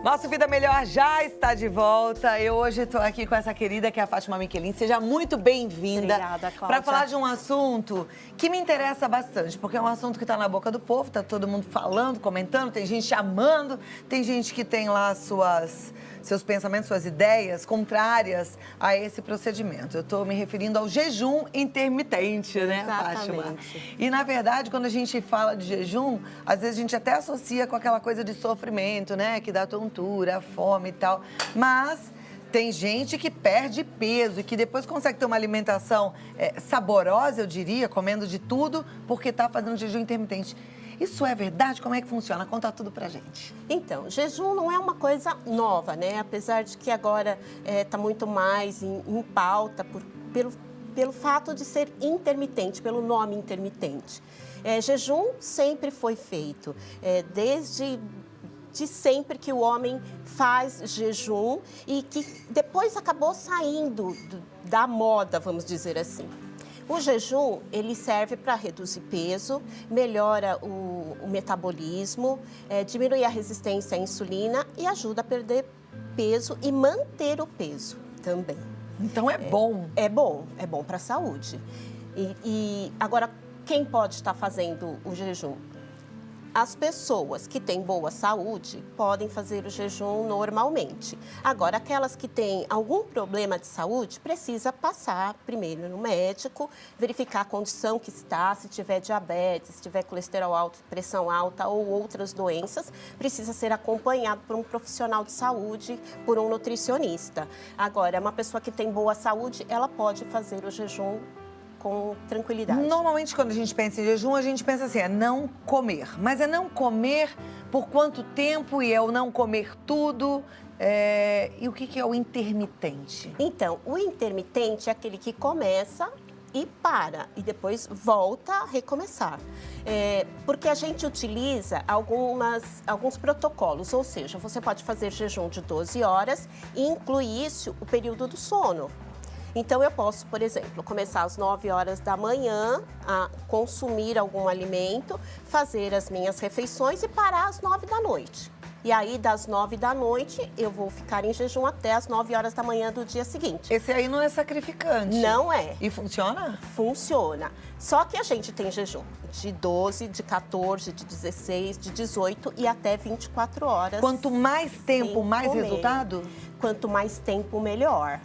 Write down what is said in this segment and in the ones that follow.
Nosso Vida Melhor já está de volta. Eu hoje estou aqui com essa querida que é a Fátima Michelin. Seja muito bem-vinda. Obrigada, Cláudia. Para falar de um assunto que me interessa bastante, porque é um assunto que está na boca do povo, está todo mundo falando, comentando, tem gente amando, tem gente que tem lá seus pensamentos, suas ideias contrárias a esse procedimento. Eu estou me referindo ao jejum intermitente, né, Fátima? Exatamente. E, na verdade, quando a gente fala de jejum, às vezes a gente até associa com aquela coisa de sofrimento, né? Que dá tontura, fome e tal. Mas tem gente que perde peso e que depois consegue ter uma alimentação saborosa, eu diria, comendo de tudo, porque está fazendo jejum intermitente. Isso é verdade? Como é que funciona? Conta tudo pra gente. Então, jejum não é uma coisa nova, né? Apesar de que agora está muito mais em pauta pelo fato de ser intermitente, pelo nome intermitente. Jejum sempre foi feito, desde sempre que o homem faz jejum e que depois acabou saindo da moda, vamos dizer assim. O jejum, ele serve para reduzir peso, melhora o metabolismo, diminui a resistência à insulina e ajuda a perder peso e manter o peso também. Então é bom. É bom para a saúde. E agora, quem pode estar fazendo o jejum? As pessoas que têm boa saúde podem fazer o jejum normalmente. Agora, aquelas que têm algum problema de saúde, precisa passar primeiro no médico, verificar a condição que está, se tiver diabetes, se tiver colesterol alto, pressão alta ou outras doenças, precisa ser acompanhado por um profissional de saúde, por um nutricionista. Agora, uma pessoa que tem boa saúde, ela pode fazer o jejum com tranquilidade. Normalmente, quando a gente pensa em jejum, a gente pensa assim, é não comer. Mas é não comer por quanto tempo e é o não comer tudo? E o que é o intermitente? Então, o intermitente é aquele que começa e para, e depois volta a recomeçar. Porque a gente utiliza alguns protocolos, ou seja, você pode fazer jejum de 12 horas e incluir isso o período do sono. Então, eu posso, por exemplo, começar às 9 horas da manhã a consumir algum alimento, fazer as minhas refeições e parar às 9 da noite. E aí, das 9 da noite, eu vou ficar em jejum até às 9 horas da manhã do dia seguinte. Esse aí não é sacrificante. Não é. E funciona? Funciona. Só que a gente tem jejum de 12, de 14, de 16, de 18 e até 24 horas. Quanto mais tempo, mais comer. Resultado? Quanto mais tempo, melhor.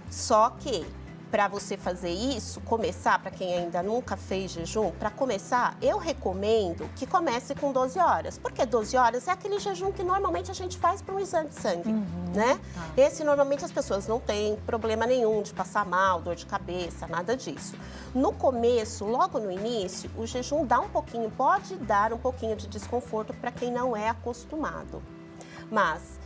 Só que, para você fazer isso, começar, para quem ainda nunca fez jejum, para começar, eu recomendo que comece com 12 horas. Porque 12 horas é aquele jejum que normalmente a gente faz para um exame de sangue, né? Esse, normalmente, as pessoas não têm problema nenhum de passar mal, dor de cabeça, nada disso. No começo, logo no início, o jejum pode dar um pouquinho de desconforto para quem não é acostumado. Mas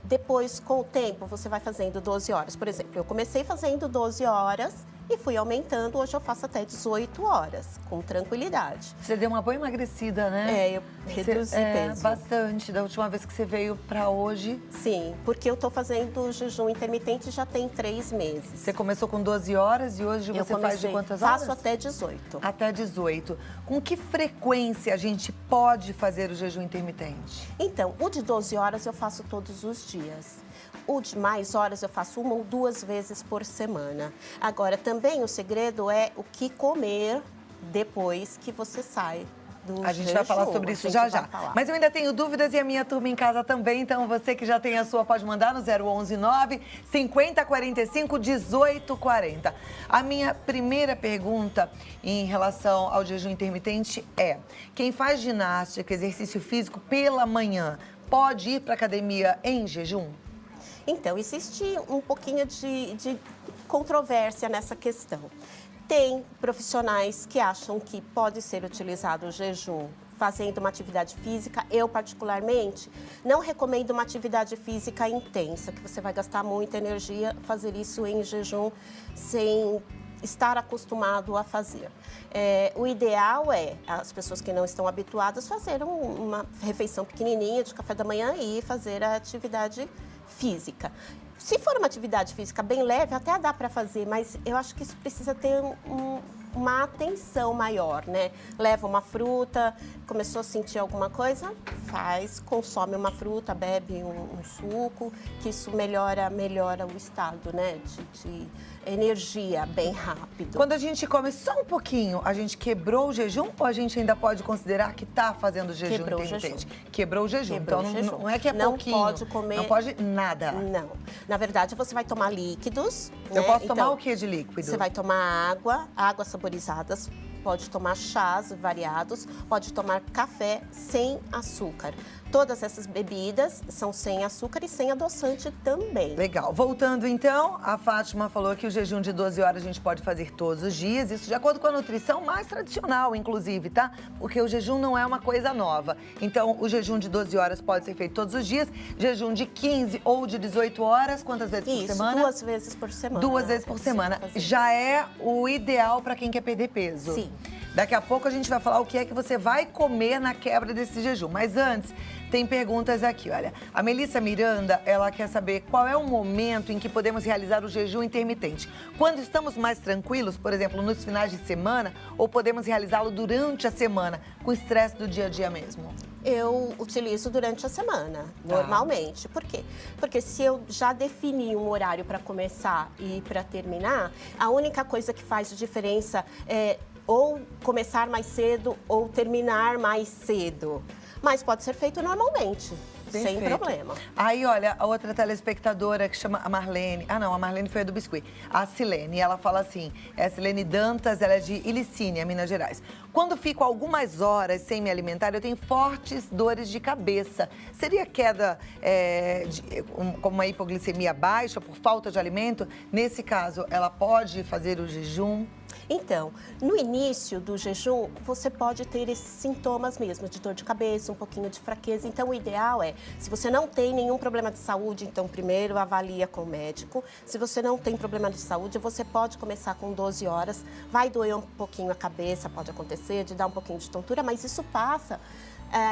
depois, com o tempo, você vai fazendo 12 horas. Por exemplo, eu comecei fazendo 12 horas e fui aumentando. Hoje eu faço até 18 horas, com tranquilidade. Você deu uma boa emagrecida, né? Eu reduzi peso. Bastante. Da última vez que você veio pra hoje. Sim, porque eu tô fazendo jejum intermitente já tem 3 meses. Você começou com 12 horas e hoje você faz de quantas horas? Faço até 18. Até 18. Com que frequência a gente pode fazer o jejum intermitente? Então, o de 12 horas eu faço todos os dias. O de mais horas eu faço 1 ou 2 vezes por semana. Agora, também o segredo é o que comer depois que você sai do jejum. A gente vai falar sobre isso já já. Mas eu ainda tenho dúvidas e a minha turma em casa também. Então, você que já tem a sua, pode mandar no 011 9 50 45 18 40. A minha primeira pergunta em relação ao jejum intermitente é: quem faz ginástica, exercício físico pela manhã, pode ir para academia em jejum? Então, existe um pouquinho de controvérsia nessa questão. Tem profissionais que acham que pode ser utilizado o jejum fazendo uma atividade física. Eu, particularmente, não recomendo uma atividade física intensa, que você vai gastar muita energia fazer isso em jejum sem estar acostumado a fazer. O ideal é as pessoas que não estão habituadas fazer uma refeição pequenininha de café da manhã e fazer a atividade física. Se for uma atividade física bem leve, até dá para fazer, mas eu acho que isso precisa ter uma atenção maior, né? Leva uma fruta, começou a sentir alguma coisa, consome uma fruta, bebe um suco, que isso melhora o estado, né? De energia bem rápido. Quando a gente come só um pouquinho, a gente quebrou o jejum ou a gente ainda pode considerar que está fazendo jejum intermitente? Quebrou o jejum. Então não é que é pouquinho. Não pode comer. Não pode nada. Não. Na verdade, você vai tomar líquidos. Eu posso tomar o que de líquido? Você vai tomar águas saborizadas. Pode tomar chás variados, pode tomar café sem açúcar. Todas essas bebidas são sem açúcar e sem adoçante também. Legal. Voltando então, a Fátima falou que o jejum de 12 horas a gente pode fazer todos os dias, isso de acordo com a nutrição mais tradicional, inclusive, tá? Porque o jejum não é uma coisa nova. Então, o jejum de 12 horas pode ser feito todos os dias, jejum de 15 ou de 18 horas, quantas vezes por semana? 2 vezes por semana. 2 vezes por semana. Já é o ideal para quem quer perder peso. Sim. Daqui a pouco a gente vai falar o que é que você vai comer na quebra desse jejum. Mas antes, tem perguntas aqui, olha. A Melissa Miranda, ela quer saber qual é o momento em que podemos realizar o jejum intermitente. Quando estamos mais tranquilos, por exemplo, nos finais de semana, ou podemos realizá-lo durante a semana, com o estresse do dia a dia mesmo? Eu utilizo durante a semana, normalmente. Por quê? Porque se eu já defini um horário para começar e para terminar, a única coisa que faz diferença é ou começar mais cedo ou terminar mais cedo. Mas pode ser feito normalmente, sem problema. Aí, olha, a outra telespectadora que chama a Marlene. Ah, não, a Marlene foi a do biscuit. A Silene, ela fala assim, é a Silene Dantas, ela é de Ilicínia, Minas Gerais. Quando fico algumas horas sem me alimentar, eu tenho fortes dores de cabeça. Seria queda como uma hipoglicemia baixa por falta de alimento? Nesse caso, ela pode fazer o jejum? Então, no início do jejum, você pode ter esses sintomas mesmo, de dor de cabeça, um pouquinho de fraqueza. Então, o ideal é, se você não tem nenhum problema de saúde, então primeiro avalia com o médico. Se você não tem problema de saúde, você pode começar com 12 horas. Vai doer um pouquinho a cabeça, pode acontecer, de dar um pouquinho de tontura, mas isso passa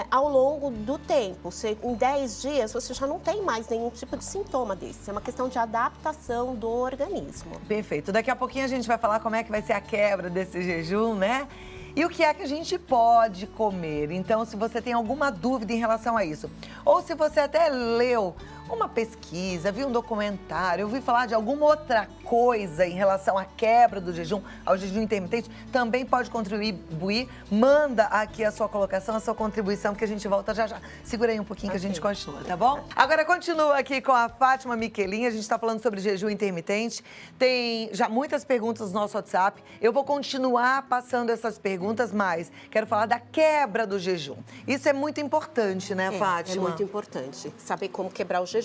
ao longo do tempo. Em 10 dias, você já não tem mais nenhum tipo de sintoma desse. É uma questão de adaptação do organismo. Perfeito. Daqui a pouquinho a gente vai falar como é que vai ser a quebra desse jejum, né? E o que é que a gente pode comer. Então, se você tem alguma dúvida em relação a isso, ou se você até leu uma pesquisa, viu um documentário, ouviu falar de alguma outra coisa em relação à quebra do jejum, ao jejum intermitente, também pode contribuir. Manda aqui a sua colocação, a sua contribuição, que a gente volta já já. Segura aí um pouquinho que a gente continua, tá bom? Agora continua aqui com a Fátima Miquelin, a gente está falando sobre jejum intermitente. Tem já muitas perguntas no nosso WhatsApp. Eu vou continuar passando essas perguntas, mas quero falar da quebra do jejum. Isso é muito importante, né, Fátima? É muito importante saber como quebrar o jejum.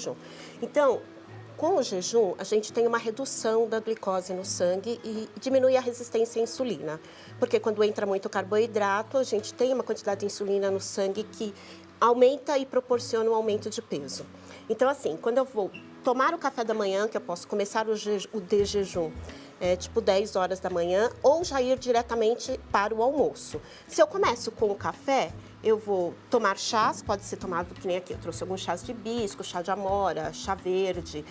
Então, com o jejum, a gente tem uma redução da glicose no sangue e diminui a resistência à insulina. Porque quando entra muito carboidrato, a gente tem uma quantidade de insulina no sangue que aumenta e proporciona um aumento de peso. Então, assim, quando eu vou tomar o café da manhã, que eu posso começar o de jejum, tipo 10 horas da manhã, ou já ir diretamente para o almoço. Se eu começo com o café, eu vou tomar chás, pode ser tomado que nem aqui, eu trouxe alguns chás de hibisco, chá de amora, chá verde,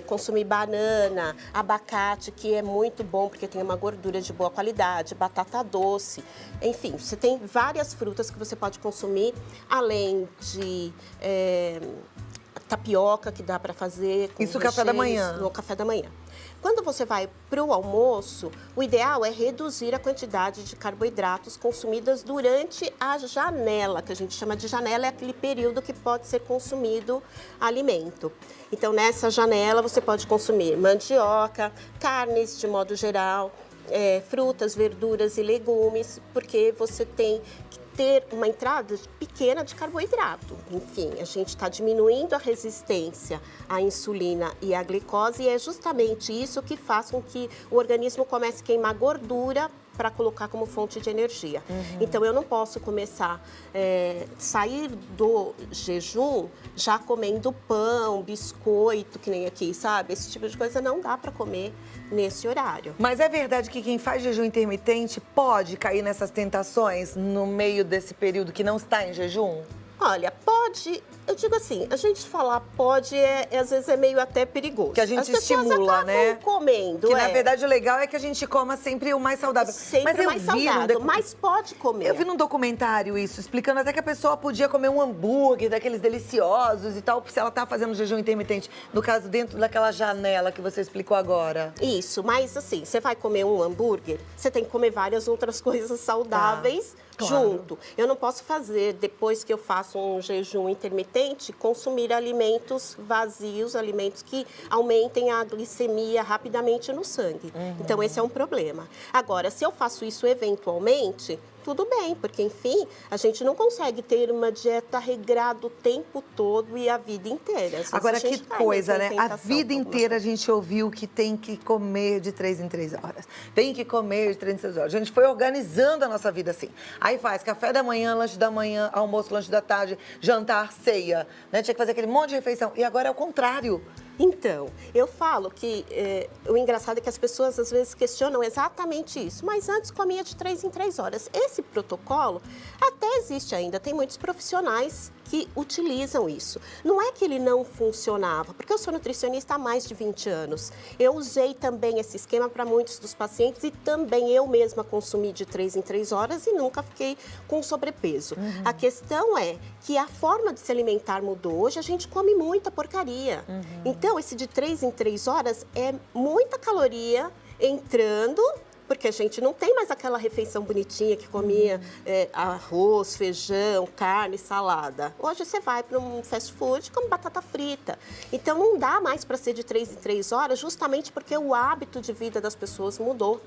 consumir banana, abacate, que é muito bom porque tem uma gordura de boa qualidade, batata doce, enfim, você tem várias frutas que você pode consumir, além de tapioca que dá para fazer. Isso no café da manhã? No café da manhã. Quando você vai para o almoço, o ideal é reduzir a quantidade de carboidratos consumidas durante a janela, que a gente chama de janela, é aquele período que pode ser consumido alimento. Então, nessa janela, você pode consumir mandioca, carnes de modo geral, frutas, verduras e legumes, porque você tem que ter uma entrada pequena de carboidrato. Enfim, a gente está diminuindo a resistência à insulina e à glicose e é justamente isso que faz com que o organismo comece a queimar gordura para colocar como fonte de energia. Então, eu não posso começar sair do jejum já comendo pão, biscoito, que nem aqui, sabe? Esse tipo de coisa não dá para comer nesse horário. Mas é verdade que quem faz jejum intermitente pode cair nessas tentações no meio desse período que não está em jejum? Olha, pode, eu digo assim, a gente falar pode, às vezes é meio até perigoso. Que a gente As pessoas estimula, né? comendo, Que na verdade o legal é que a gente coma sempre o mais saudável. Sempre mas eu mais vi saudável, mas pode comer. Eu vi num documentário isso, explicando até que a pessoa podia comer um hambúrguer daqueles deliciosos e tal, se ela tá fazendo jejum intermitente. No caso, dentro daquela janela que você explicou agora. Isso, mas assim, você vai comer um hambúrguer, você tem que comer várias outras coisas saudáveis. Claro. Junto. Eu não posso fazer, depois que eu faço um jejum intermitente, consumir alimentos vazios, alimentos que aumentem a glicemia rapidamente no sangue. Então, esse é um problema. Agora, se eu faço isso eventualmente, tudo bem, porque, enfim, a gente não consegue ter uma dieta regrada o tempo todo e a vida inteira. Agora, que coisa, né? A vida inteira a gente ouviu que tem que comer de 3 em 3 horas. Tem que comer de 3 em 3 horas. A gente foi organizando a nossa vida assim. Aí faz café da manhã, lanche da manhã, almoço, lanche da tarde, jantar, ceia. Né? Tinha que fazer aquele monte de refeição. E agora é o contrário. Então, eu falo que o engraçado é que as pessoas às vezes questionam exatamente isso, mas antes comia de 3 em 3 horas. Esse protocolo até existe ainda, tem muitos profissionais que utilizam isso. Não é que ele não funcionava, porque eu sou nutricionista há mais de 20 anos. Eu usei também esse esquema para muitos dos pacientes e também eu mesma consumi de 3 em 3 horas e nunca fiquei com sobrepeso. A questão é que a forma de se alimentar mudou. Hoje a gente come muita porcaria. Então, esse de 3 em 3 horas é muita caloria entrando, porque a gente não tem mais aquela refeição bonitinha que comia arroz, feijão, carne, salada. Hoje você vai para um fast food e come batata frita. Então, não dá mais para ser de 3 em 3 horas, justamente porque o hábito de vida das pessoas mudou.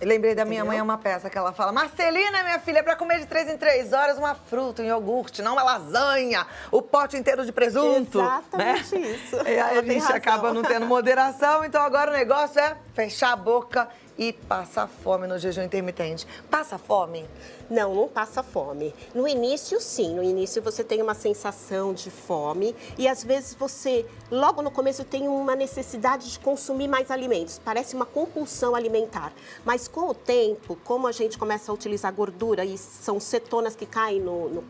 Eu lembrei da minha mãe, uma peça que ela fala: Marcelina, minha filha, é pra comer de 3 em 3 horas uma fruta, um iogurte, não uma lasanha, o pote inteiro de presunto. Exatamente, né? Isso. E aí a gente acaba não tendo moderação, então agora o negócio é fechar a boca e passar fome no jejum intermitente. Passa fome? Não, não passa fome. No início, sim. No início você tem uma sensação de fome e às vezes você, logo no começo, tem uma necessidade de consumir mais alimentos. Parece uma compulsão alimentar. Mas com o tempo, como a gente começa a utilizar gordura e são cetonas que caem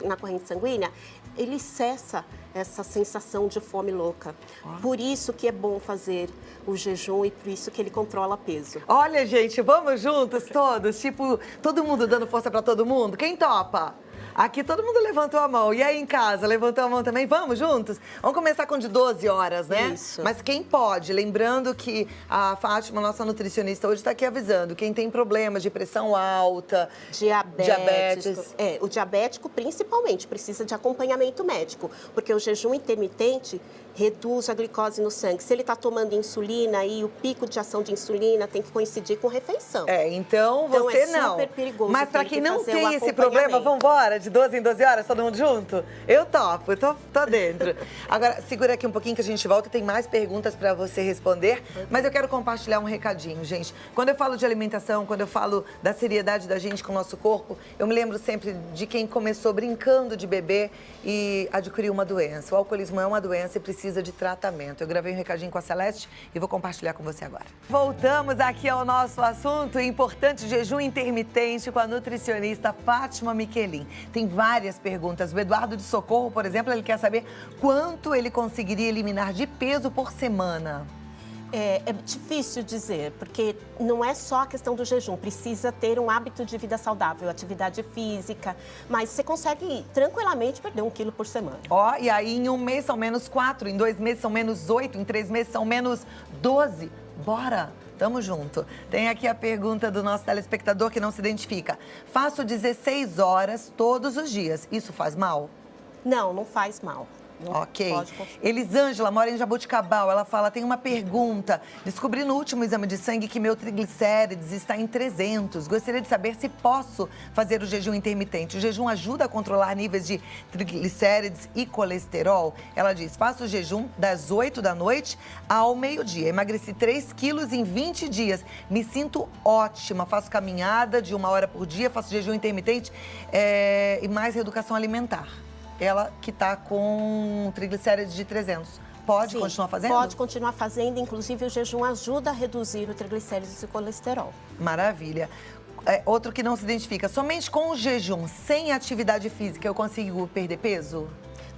na corrente sanguínea, ele cessa essa sensação de fome louca. Por isso que é bom fazer o jejum e por isso que ele controla peso. Olha, gente, vamos juntos todos? Tipo, todo mundo dando força pra todo mundo? Quem topa? Aqui todo mundo levantou a mão. E aí em casa, levantou a mão também? Vamos juntos? Vamos começar com de 12 horas, né? Isso. Mas quem pode? Lembrando que a Fátima, nossa nutricionista, hoje está aqui avisando. Quem tem problemas de pressão alta, diabetes. O diabético, principalmente, precisa de acompanhamento médico. Porque o jejum intermitente reduz a glicose no sangue. Se ele está tomando insulina, aí o pico de ação de insulina tem que coincidir com refeição. Então você é não. super perigoso. Mas para quem não tem esse problema, vamos embora? De 12 em 12 horas, todo mundo junto? Eu topo, eu tô dentro. Agora, segura aqui um pouquinho que a gente volta, tem mais perguntas para você responder. Mas eu quero compartilhar um recadinho, gente. Quando eu falo de alimentação, quando eu falo da seriedade da gente com o nosso corpo, eu me lembro sempre de quem começou brincando de beber e adquiriu uma doença. O alcoolismo é uma doença e precisa de tratamento. Eu gravei um recadinho com a Celeste e vou compartilhar com você agora. Voltamos aqui ao nosso assunto importante, jejum intermitente, com a nutricionista Fátima Michelin. Tem várias perguntas. O Eduardo de Socorro, por exemplo, ele quer saber quanto ele conseguiria eliminar de peso por semana. É difícil dizer, porque não é só a questão do jejum, precisa ter um hábito de vida saudável, atividade física, mas você consegue tranquilamente perder 1 quilo por semana. E aí em um mês são menos 4, em 2 meses são menos 8, em 3 meses são menos 12. Bora! Tamo junto. Tem aqui a pergunta do nosso telespectador que não se identifica. Faço 16 horas todos os dias, isso faz mal? Não, não faz mal. Ok. Elisângela mora em Jaboticabal. Ela fala, tem uma pergunta. Descobri no último exame de sangue que meu triglicérides está em 300. Gostaria de saber se posso fazer o jejum intermitente. O jejum ajuda a controlar níveis de triglicérides e colesterol? Ela diz, faço o jejum das 8 da noite ao meio-dia. Emagreci 3 quilos em 20 dias. Me sinto ótima. Faço caminhada de 1 hora por dia, faço jejum intermitente e mais reeducação alimentar. Ela que está com triglicérides de 300. Pode continuar fazendo? Pode continuar fazendo. Inclusive, o jejum ajuda a reduzir o triglicérides e o colesterol. Maravilha. Outro que não se identifica. Somente com o jejum, sem atividade física, eu consigo perder peso?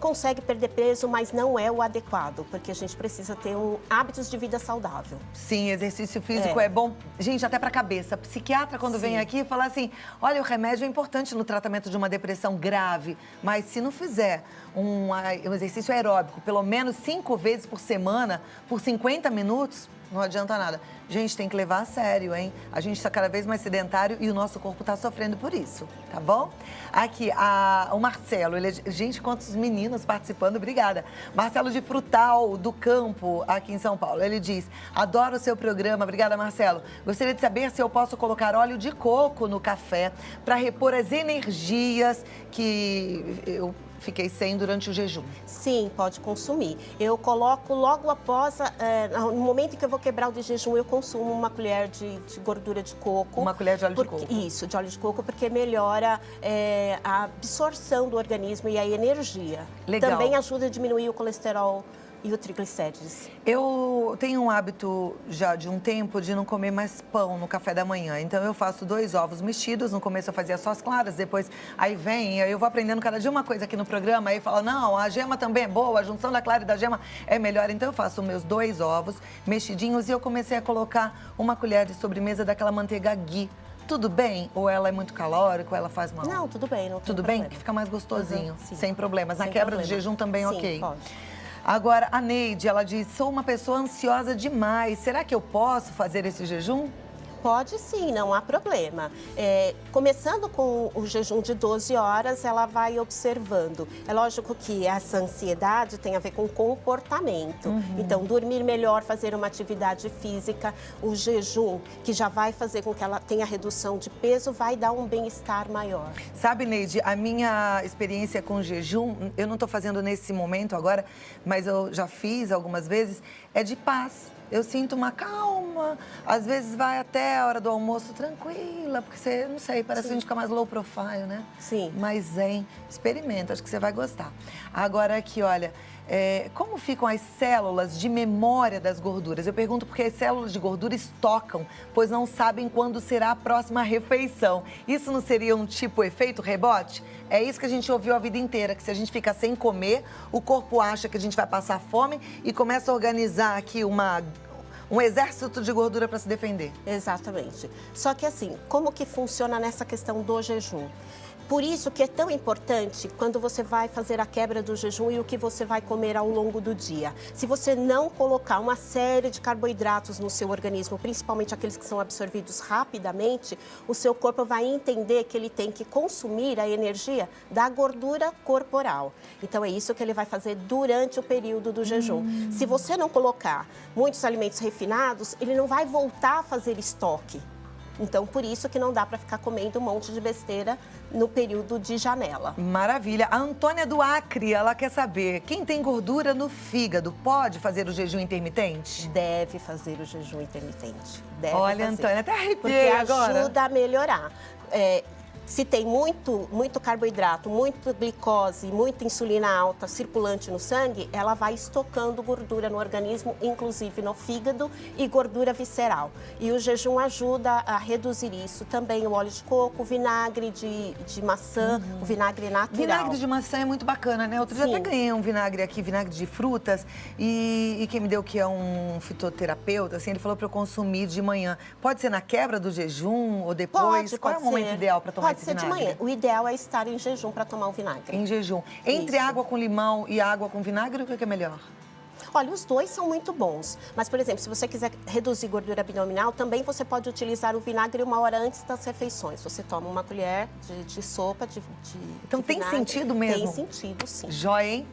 Consegue perder peso, mas não é o adequado, porque a gente precisa ter hábitos de vida saudável. Sim, exercício físico é bom, gente, até para a cabeça. Psiquiatra, quando vem aqui, fala assim, olha, o remédio é importante no tratamento de uma depressão grave, mas se não fizer um exercício aeróbico, pelo menos 5 vezes por semana, por 50 minutos, não adianta nada. Gente, tem que levar a sério, hein? A gente está cada vez mais sedentário e o nosso corpo está sofrendo por isso, tá bom? Aqui, o Marcelo, gente, quantos meninos participando, obrigada. Marcelo de Frutal, do Campo, aqui em São Paulo. Ele diz, adoro o seu programa, obrigada, Marcelo. Gostaria de saber se eu posso colocar óleo de coco no café para repor as energias que eu fiquei sem durante o jejum. Sim, pode consumir. Eu coloco logo após, no momento em que eu vou quebrar o de jejum, eu consumo uma colher de gordura de coco. Uma colher de óleo de coco. Isso, de óleo de coco, porque melhora a absorção do organismo e a energia. Legal. Também ajuda a diminuir o colesterol e o triglicérides. Eu tenho um hábito já de um tempo de não comer mais pão no café da manhã. Então eu faço 2 ovos mexidos. No começo eu fazia só as claras, depois aí eu vou aprendendo cada dia uma coisa aqui no programa. Aí fala, não, a gema também é boa, a junção da clara e da gema é melhor. Então eu faço meus 2 ovos mexidinhos e eu comecei a colocar uma colher de sobremesa daquela manteiga ghee. Tudo bem? Ou ela é muito calórica, ou ela faz mal? Não, tudo bem. Não tem tudo problema. bem? Que fica mais gostosinho, Sim. sem problemas. Na Sem quebra problema. do jejum também, Sim, ok. pode. Agora, a Neide, ela diz, sou uma pessoa ansiosa demais. Será que eu posso fazer esse jejum? Pode sim, não há problema. Começando com o jejum de 12 horas, ela vai observando. É lógico que essa ansiedade tem a ver com comportamento. Então, dormir melhor, fazer uma atividade física, o jejum, que já vai fazer com que ela tenha redução de peso, vai dar um bem-estar maior. Sabe, Neide, a minha experiência com jejum, eu não estou fazendo nesse momento agora, mas eu já fiz algumas vezes, é de paz. Eu sinto uma calma, às vezes vai até a hora do almoço tranquila, porque você, não sei, parece que a gente fica mais low profile, né? Sim. Mais zen. Experimenta, acho que você vai gostar. Agora aqui, olha, como ficam as células de memória das gorduras? Eu pergunto porque as células de gordura estocam, pois não sabem quando será a próxima refeição. Isso não seria um tipo efeito rebote? É isso que a gente ouviu a vida inteira, que se a gente fica sem comer, o corpo acha que a gente vai passar fome e começa a organizar aqui um exército de gordura para se defender. Exatamente. Só que assim, como que funciona nessa questão do jejum? Por isso que é tão importante quando você vai fazer a quebra do jejum e o que você vai comer ao longo do dia. Se você não colocar uma série de carboidratos no seu organismo, principalmente aqueles que são absorvidos rapidamente, o seu corpo vai entender que ele tem que consumir a energia da gordura corporal. Então é isso que ele vai fazer durante o período do jejum. Se você não colocar muitos alimentos refinados, ele não vai voltar a fazer estoque. Então, por isso que não dá para ficar comendo um monte de besteira no período de janela. Maravilha. A Antônia do Acre, ela quer saber, quem tem gordura no fígado pode fazer o jejum intermitente? Deve fazer o jejum intermitente. Deve Olha, fazer. Antônia, até arrepiei porque agora. Ajuda a melhorar. Se tem muito carboidrato, muito glicose, muita insulina alta circulante no sangue, ela vai estocando gordura no organismo, inclusive no fígado e gordura visceral. E o jejum ajuda a reduzir isso. Também o óleo de coco, o vinagre de maçã, o vinagre natural. Vinagre de maçã é muito bacana, né? Outro dia até ganhei um vinagre aqui, vinagre de frutas, e quem me deu que é um fitoterapeuta, assim, ele falou para eu consumir de manhã. Pode ser na quebra do jejum ou depois? Qual é o momento ideal para tomar esse vinagre? Pode ser de manhã. O ideal é estar em jejum para tomar o vinagre. Em jejum. Entre água com limão e água com vinagre, o que é melhor? Olha, os dois são muito bons. Mas, por exemplo, se você quiser reduzir gordura abdominal, também você pode utilizar o vinagre 1 hora antes das refeições. Você toma uma colher de sopa de Então de tem vinagre. sentido mesmo? Tem sentido, sim. Jóia, hein?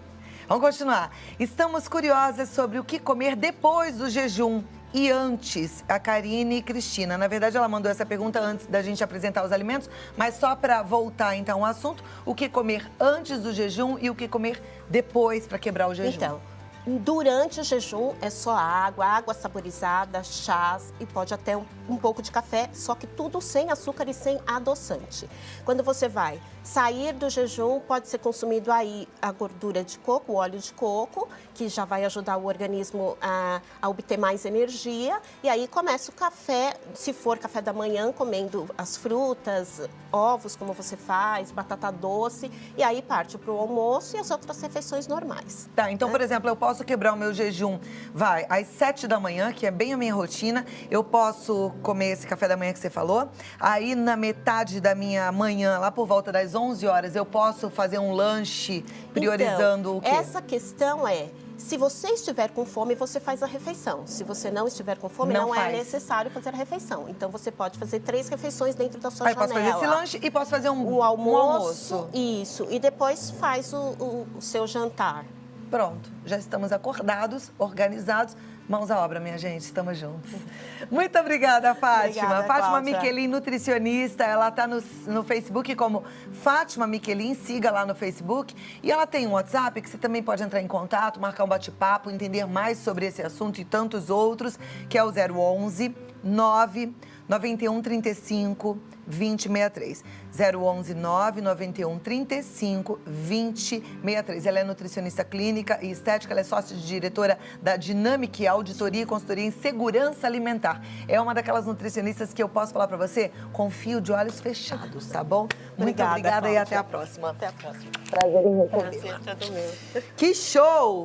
Vamos continuar. Estamos curiosas sobre o que comer depois do jejum. E antes, a Karine e Cristina. Na verdade, ela mandou essa pergunta antes da gente apresentar os alimentos, mas só para voltar, então, ao assunto, o que comer antes do jejum e o que comer depois para quebrar o jejum. Então, durante o jejum é só água saborizada, chás e pode até um um pouco de café, só que tudo sem açúcar e sem adoçante. Quando você vai sair do jejum, pode ser consumido aí a gordura de coco, o óleo de coco, que já vai ajudar o organismo a obter mais energia. E aí começa o café, se for café da manhã, comendo as frutas, ovos, como você faz, batata doce. E aí parte para o almoço e as outras refeições normais. Tá, então, por exemplo, eu posso quebrar o meu jejum, às 7 da manhã, que é bem a minha rotina. Eu posso comer esse café da manhã que você falou. Aí, na metade da minha manhã, lá por volta das 11 horas, eu posso fazer um lanche priorizando o quê? Essa questão é, se você estiver com fome, você faz a refeição. Se você não estiver com fome, não é necessário fazer a refeição. Então, você pode fazer 3 refeições dentro da sua janela. Posso fazer esse lanche e posso fazer um almoço. Isso, e depois faz o seu jantar. Pronto, já estamos acordados, organizados. Mãos à obra, minha gente, estamos juntos. Muito obrigada, Fátima. Obrigada, Fátima Cláudia. Miquelin, nutricionista. Ela está no Facebook como Fátima Miquelin, siga lá no Facebook. E ela tem um WhatsApp que você também pode entrar em contato, marcar um bate-papo, entender mais sobre esse assunto e tantos outros, que é o 011 991 35 2063. 011 991 35 2063. Ela é nutricionista clínica e estética, ela é sócia de diretora da Dinâmica Auditoria e Consultoria em Segurança Alimentar. É uma daquelas nutricionistas que eu posso falar pra você, confio de olhos fechados, tá bom? Muito obrigada e até a próxima. Até a próxima. Prazer em receber. Prazer todo meu. Que show!